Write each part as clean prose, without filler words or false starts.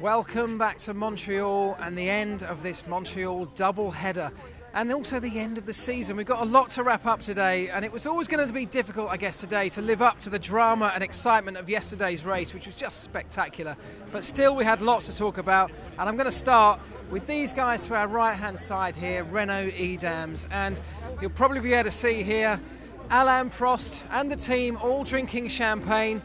Welcome back to Montreal and the end of this Montreal double header and also the end of the season. We've got a lot to wrap up today, and it was always going to be difficult, I guess, today to live up to the drama and excitement of yesterday's race, which was just spectacular. But still, we had lots to talk about, and I'm going to start with these guys to our right-hand side here, Renault Edams, and you'll probably be able to see here Alain Prost and the team all drinking champagne.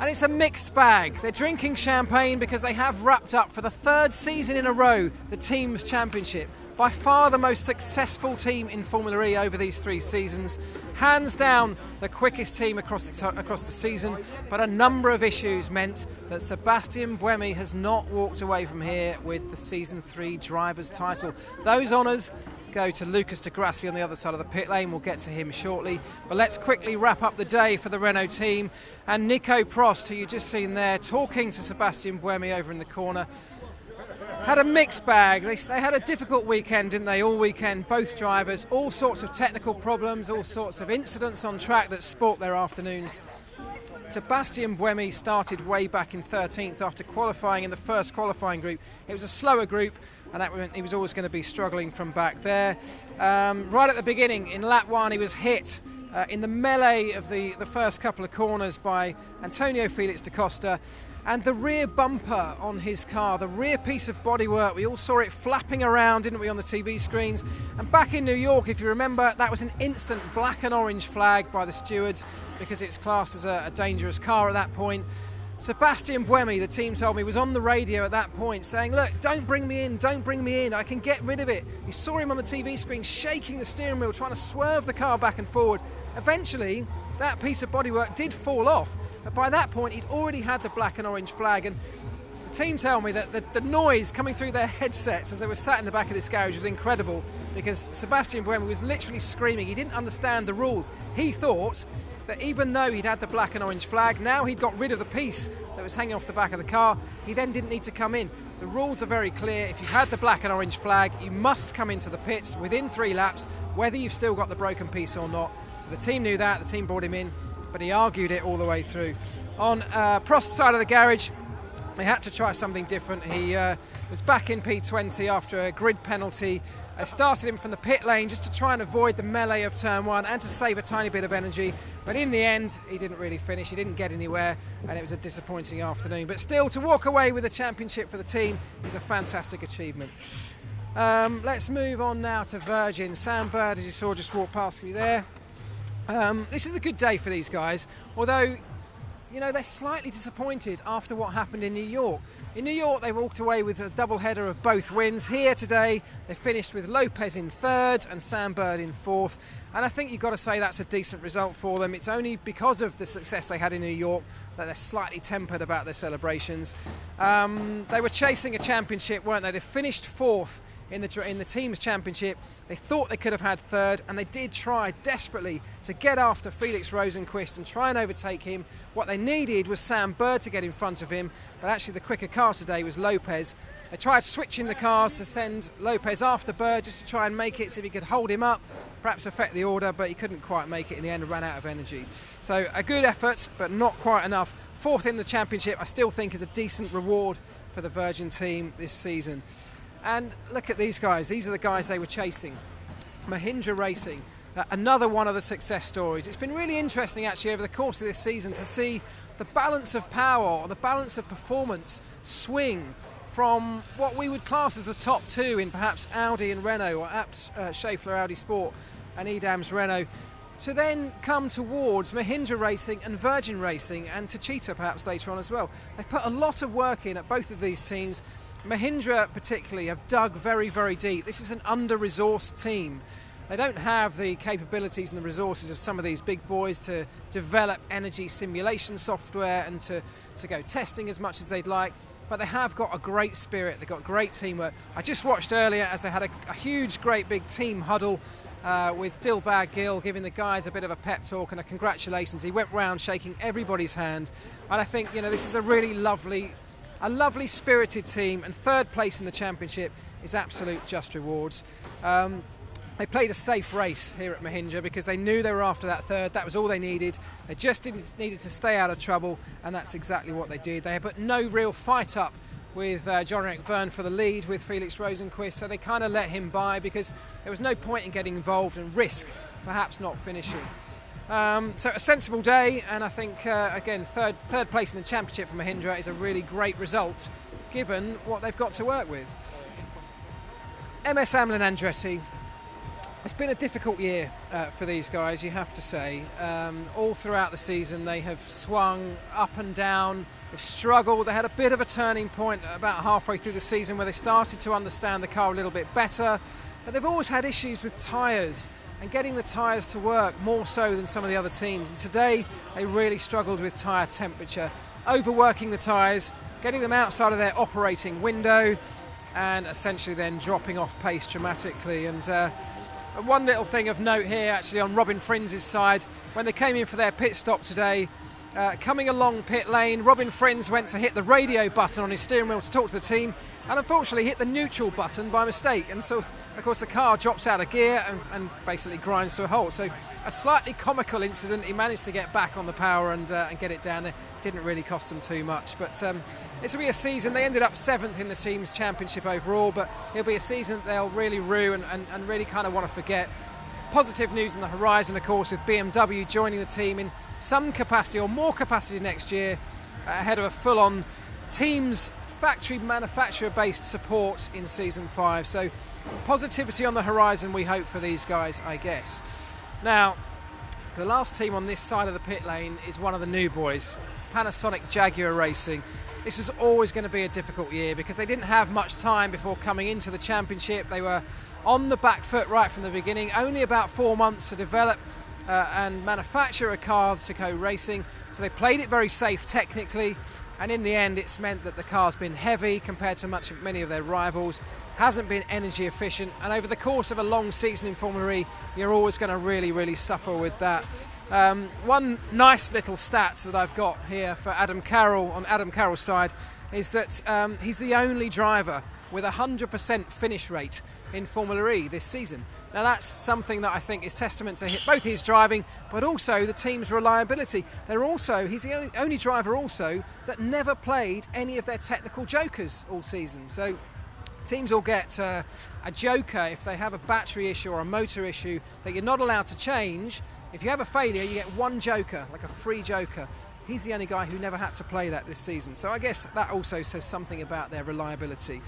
And it's a mixed bag. They're drinking champagne because they have wrapped up for the third season in a row the team's championship. By far the most successful team in Formula E over these 3 seasons. Hands down the quickest team across the season, but a number of issues meant that Sébastien Buemi has not walked away from here with the Season 3 driver's title. Those honours go to Lucas de Grassi on the other side of the pit lane. We'll get to him shortly. But let's quickly wrap up the day for the Renault team. And Nico Prost, who you just seen there, talking to Sébastien Buemi over in the corner, had a mixed bag. They had a difficult weekend, didn't they, all weekend, both drivers. All sorts of technical problems, all sorts of incidents on track that sport their afternoons. Sébastien Buemi started way back in 13th after qualifying in the first qualifying group. It was a slower group, and that meant he was always going to be struggling from back there. Right at the beginning, in lap 1, he was hit in the melee of the first couple of corners by Antonio Felix da Costa. And the rear bumper on his car, the rear piece of bodywork, we all saw it flapping around, didn't we, on the TV screens? And back in New York, if you remember, that was an instant black and orange flag by the stewards because it's classed as a dangerous car at that point. Sébastien Buemi, the team told me, was on the radio at that point saying, look, don't bring me in, I can get rid of it. You saw him on the TV screen shaking the steering wheel, trying to swerve the car back and forward. Eventually, that piece of bodywork did fall off, but by that point, he'd already had the black and orange flag, and the team tell me that the noise coming through their headsets as they were sat in the back of this garage was incredible, because Sébastien Buemi was literally screaming. He didn't understand the rules. He thought that even though he'd had the black and orange flag, now he'd got rid of the piece that was hanging off the back of the car, he then didn't need to come in. The rules are very clear. If you've had the black and orange flag, you must come into the pits within 3 laps, whether you've still got the broken piece or not. So the team knew that, the team brought him in, but he argued it all the way through. On Prost's side of the garage, they had to try something different. He was back in P20 after a grid penalty. They started him from the pit lane just to try and avoid the melee of turn 1 and to save a tiny bit of energy. But in the end, he didn't really finish. He didn't get anywhere, and it was a disappointing afternoon. But still, to walk away with a championship for the team is a fantastic achievement. Let's move on now to Virgin. Sam Bird, as you saw, just walked past me there. This is a good day for these guys, although, you know, they're slightly disappointed after what happened in New York. In New York, they walked away with a double header of both wins. Here today, they finished with Lopez in 3rd and Sam Bird in 4th. And I think you've got to say that's a decent result for them. It's only because of the success they had in New York that they're slightly tempered about their celebrations. They were chasing a championship, weren't they? They finished 4th in the team's championship. They thought they could have had 3rd, and they did try desperately to get after Felix Rosenqvist and try and overtake him. What they needed was Sam Bird to get in front of him, but actually the quicker car today was Lopez. They tried switching the cars to send Lopez after Bird just to try and make it so he could hold him up, perhaps affect the order, but he couldn't quite make it in the end and ran out of energy. So a good effort, but not quite enough. 4th in the championship, I still think, is a decent reward for the Virgin team this season. And look at these guys. These are the guys they were chasing. Mahindra Racing, another one of the success stories. It's been really interesting, actually, over the course of this season to see the balance of power or the balance of performance swing from what we would class as the top 2 in perhaps Audi and Renault, or Schaeffler Audi Sport and Edams Renault, to then come towards Mahindra Racing and Virgin Racing, and Techeetah perhaps later on as well. They've put a lot of work in at both of these teams. Mahindra particularly have dug very, very deep. This is an under-resourced team. They don't have the capabilities and the resources of some of these big boys to develop energy simulation software and to go testing as much as they'd like, but they have got a great spirit. They've got great teamwork. I just watched earlier as they had a huge, great big team huddle with Dilbagh Gill giving the guys a bit of a pep talk and a congratulations. He went round shaking everybody's hand, and I think, you know, this is a really lovely spirited team, and 3rd place in the championship is absolute just rewards. They played a safe race here at Mahindra because they knew they were after that 3rd. That was all they needed. They just needed to stay out of trouble, and that's exactly what they did. They put no real fight up with Jean-Eric Verne for the lead with Felix Rosenqvist, so they kind of let him by because there was no point in getting involved and risk perhaps not finishing. So a sensible day, and I think again third place in the championship for Mahindra is a really great result given what they've got to work with. MS Amlin Andretti, it's been a difficult year for these guys, you have to say. All throughout the season they have swung up and down, they've struggled. They had a bit of a turning point about halfway through the season where they started to understand the car a little bit better, but they've always had issues with tyres and getting the tyres to work more so than some of the other teams. And today they really struggled with tyre temperature, overworking the tyres, getting them outside of their operating window, and essentially then dropping off pace dramatically. And one little thing of note here actually on Robin Frins's side, when they came in for their pit stop today, coming along pit lane, Robin Frins went to hit the radio button on his steering wheel to talk to the team, and unfortunately hit the neutral button by mistake, and so of course the car drops out of gear and basically grinds to a halt. So a slightly comical incident. He managed to get back on the power and get it down there. Didn't really cost them too much, but this will be a season. They ended up 7th in the team's championship overall, but it'll be a season that they'll really rue and really kind of want to forget. Positive news on the horizon, of course, with BMW joining the team in some capacity or more capacity next year, ahead of a full-on team's factory manufacturer-based support in season 5. So positivity on the horizon, we hope, for these guys, I guess. Now, the last team on this side of the pit lane is one of the new boys, Panasonic Jaguar Racing. This was always going to be a difficult year because they didn't have much time before coming into the championship. They were on the back foot right from the beginning, only about 4 months to develop and manufacture a car to go racing. So they played it very safe technically, and in the end it's meant that the car's been heavy compared to many of their rivals, hasn't been energy efficient, and over the course of a long season in Formula E you're always going to really suffer with that. One nice little stat that I've got here for Adam Carroll on Adam Carroll's side is that he's the only driver with a 100% finish rate in Formula E this season. Now that's something that I think is testament to both his driving but also the team's reliability. He's the only driver also that never played any of their technical jokers all season. So teams will get a joker if they have a battery issue or a motor issue that you're not allowed to change. If you have a failure, you get one joker, like a free joker. He's the only guy who never had to play that this season. So I guess that also says something about their reliability.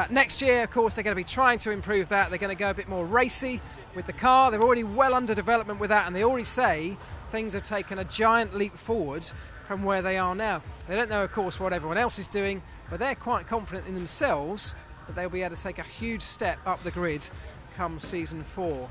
Next year, of course, they're going to be trying to improve that. They're going to go a bit more racy with the car. They're already well under development with that, and they already say things have taken a giant leap forward from where they are now. They don't know, of course, what everyone else is doing, but they're quite confident in themselves that they'll be able to take a huge step up the grid come season 4.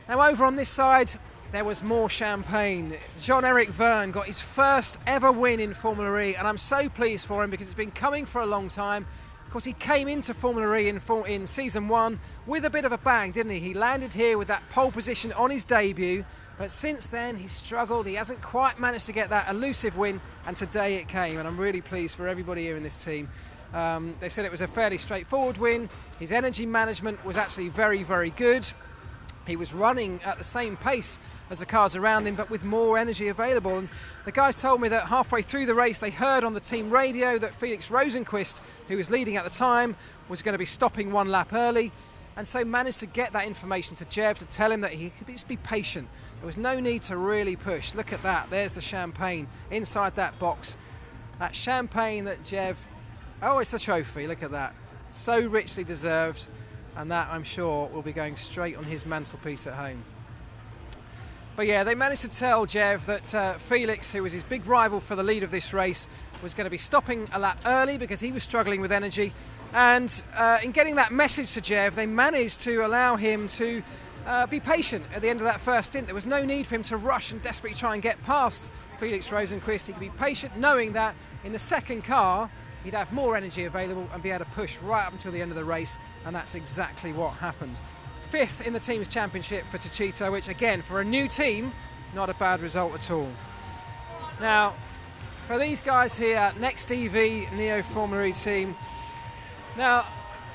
Now over on this side, there was more champagne. Jean-Eric Verne got his first ever win in Formula E, and I'm so pleased for him because it's been coming for a long time. Of course, he came into Formula E in season 1 with a bit of a bang, didn't he? He landed here with that pole position on his debut, but since then he's struggled. He hasn't quite managed to get that elusive win, and today it came, and I'm really pleased for everybody here in this team. They said it was a fairly straightforward win. His energy management was actually very good. He was running at the same pace as the cars around him, but with more energy available. And the guys told me that halfway through the race they heard on the team radio that Felix Rosenqvist, who was leading at the time, was going to be stopping 1 lap early, and so managed to get that information to Jev to tell him that he could just be patient. There was no need to really push. Look at that, there's the champagne inside that box. That champagne that Jev, oh, it's the trophy, look at that. So richly deserved, and that I'm sure will be going straight on his mantelpiece at home. But yeah, they managed to tell Jev that Felix, who was his big rival for the lead of this race, was going to be stopping a lap early because he was struggling with energy. And in getting that message to Jev, they managed to allow him to be patient at the end of that first stint. There was no need for him to rush and desperately try and get past Felix Rosenqvist. He could be patient, knowing that in the second car he'd have more energy available and be able to push right up until the end of the race, and that's exactly what happened. 5th in the team's championship for Techeetah, which again, for a new team, not a bad result at all. Now, for these guys here, Next EV Neo Formula E team. Now,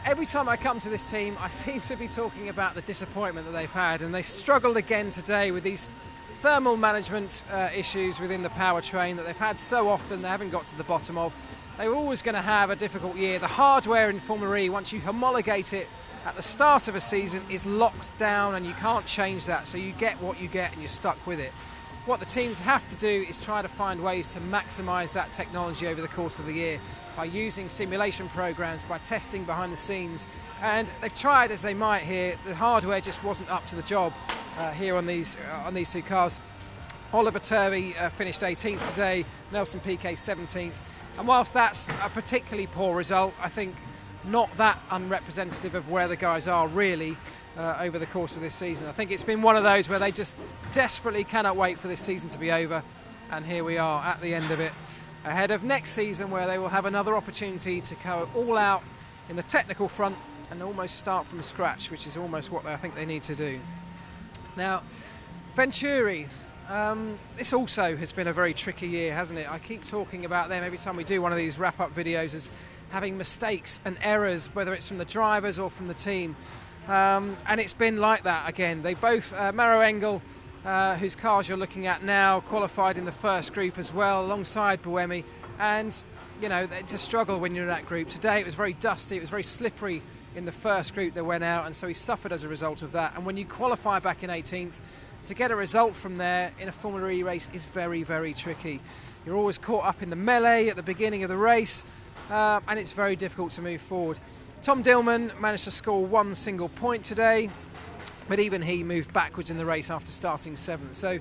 every time I come to this team, I seem to be talking about the disappointment that they've had, and they struggled again today with these thermal management issues within the powertrain that they've had so often they haven't got to the bottom of. they were always going to have a difficult year. The hardware in Formula E, once you homologate it at the start of a season, is locked down and you can't change that. So you get what you get and you're stuck with it. What the teams have to do is try to find ways to maximise that technology over the course of the year by using simulation programs, by testing behind the scenes. And they've tried as they might here. The hardware just wasn't up to the job here on these two cars. Oliver Turvey finished 18th today, Nelson Piquet 17th. And whilst that's a particularly poor result, I think not that unrepresentative of where the guys are really over the course of this season. I think it's been one of those where they just desperately cannot wait for this season to be over. And here we are at the end of it, ahead of next season where they will have another opportunity to go all out in the technical front and almost start from scratch, which is almost what I think they need to do. Now, Venturi, this also has been a very tricky year, hasn't it? I keep talking about them every time we do one of these wrap-up videos as having mistakes and errors, whether it's from the drivers or from the team. And it's been like that again. They both, Maro Engel, whose cars you're looking at now, qualified in the first group as well, alongside Buemi. And, you know, it's a struggle when you're in that group. Today it was very dusty, it was very slippery in the first group that went out, and so he suffered as a result of that. And when you qualify back in 18th, to get a result from there in a Formula E race is very, very tricky. You're always caught up in the melee at the beginning of the race, and it's very difficult to move forward. Tom Dillman managed to score one single point today, but even he moved backwards in the race after starting 7th. So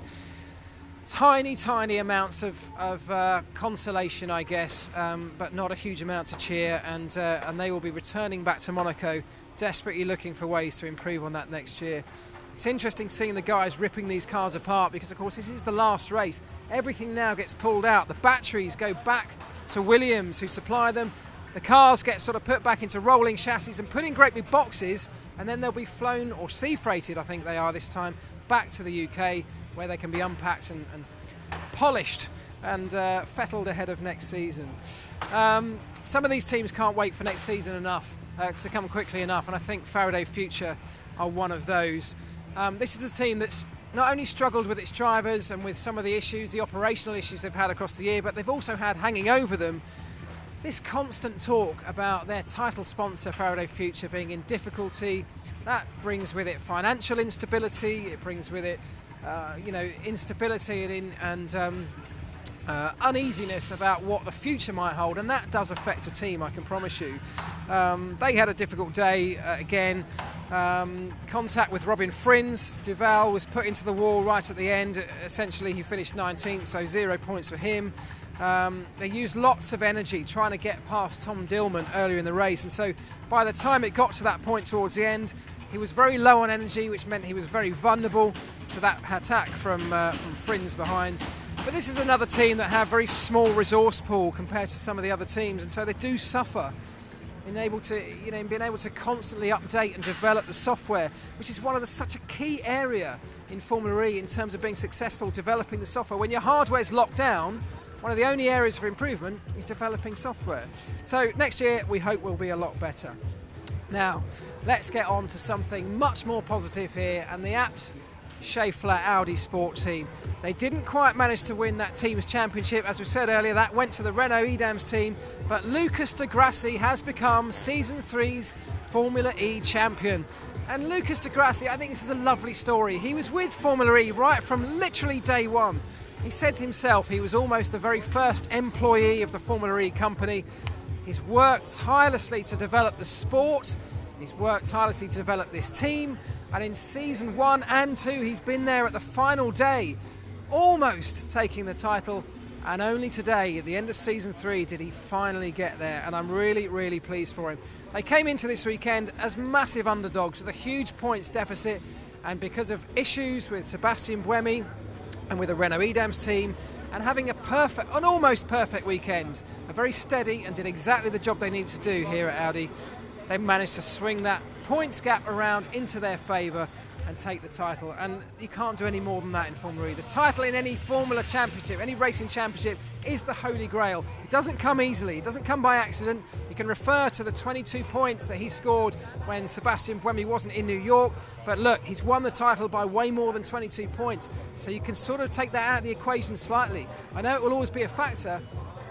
tiny amounts of consolation, I guess, but not a huge amount to cheer, and they will be returning back to Monaco, desperately looking for ways to improve on that next year. It's interesting seeing the guys ripping these cars apart because, of course, this is the last race. Everything now gets pulled out. The batteries go back to Williams, who supply them. The cars get sort of put back into rolling chassis and put in great big boxes, and then they'll be flown, or sea freighted, I think they are this time, back to the UK, where they can be unpacked and polished and fettled ahead of next season. Some of these teams can't wait for next season enough, to come quickly enough, and I think Faraday Future are one of those. This is a team that's not only struggled with its drivers and with some of the issues, the operational issues they've had across the year, but they've also had hanging over them this constant talk about their title sponsor, Faraday Future, being in difficulty. That brings with it financial instability, it brings with it instability and uneasiness about what the future might hold, and that does affect a team, I can promise you. They had a difficult day again. Contact with Robin Frins. Duval was put into the wall right at the end. Essentially, he finished 19th, so 0 points for him. They used lots of energy trying to get past Tom Dillman earlier in the race, and so by the time it got to that point towards the end, he was very low on energy, which meant he was very vulnerable to that attack from Frins behind. But this is another team that have very small resource pool compared to some of the other teams, and so they do suffer in being able to constantly update and develop the software, which is such a key area in Formula E in terms of being successful, developing the software. When your hardware's locked down, one of the only areas for improvement is developing software. So next year we hope will be a lot better. Now, let's get on to something much more positive here, and the Abt Schaeffler Audi Sport team. They didn't quite manage to win that team's championship. As we said earlier, that went to the Renault Edams team, but Lucas de Grassi has become Season 3's Formula E champion. And Lucas de Grassi, I think this is a lovely story. He was with Formula E right from literally day one. He said himself he was almost the very first employee of the Formula E company. He's worked tirelessly to develop the sport. He's worked tirelessly to develop this team. And in Season 1 and 2, he's been there at the final day, almost taking the title. And only today, at the end of Season 3, did he finally get there. And I'm really, really pleased for him. They came into this weekend as massive underdogs with a huge points deficit. And because of issues with Sebastian Buemi and with the Renault Edams team, and having an almost perfect weekend, a very steady, and did exactly the job they needed to do here at Audi, they managed to swing that points gap around into their favour and take the title. And you can't do any more than that in Formula E. The title in any Formula Championship, any racing championship, is the holy grail. It doesn't come easily, it doesn't come by accident. You can refer to the 22 points that he scored when Sebastian Buemi wasn't in New York, but look, he's won the title by way more than 22 points, so you can sort of take that out of the equation slightly. I know it will always be a factor,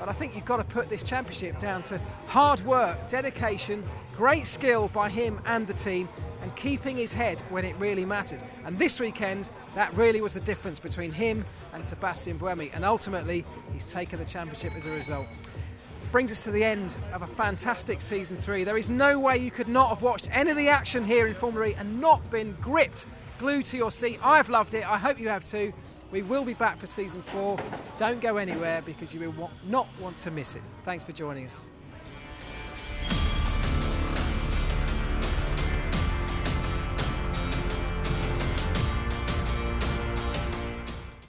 but I think you've got to put this championship down to hard work, dedication, great skill by him and the team, and keeping his head when it really mattered. And this weekend, that really was the difference between him and Sébastien Buemi, and ultimately he's taken the championship as a result. Brings us to the end of a fantastic season 3. There is no way you could not have watched any of the action here in Formula E and not been gripped, glued to your seat. I've loved it. I hope you have too. We will be back for season 4. Don't go anywhere because you will not want to miss it. Thanks for joining us.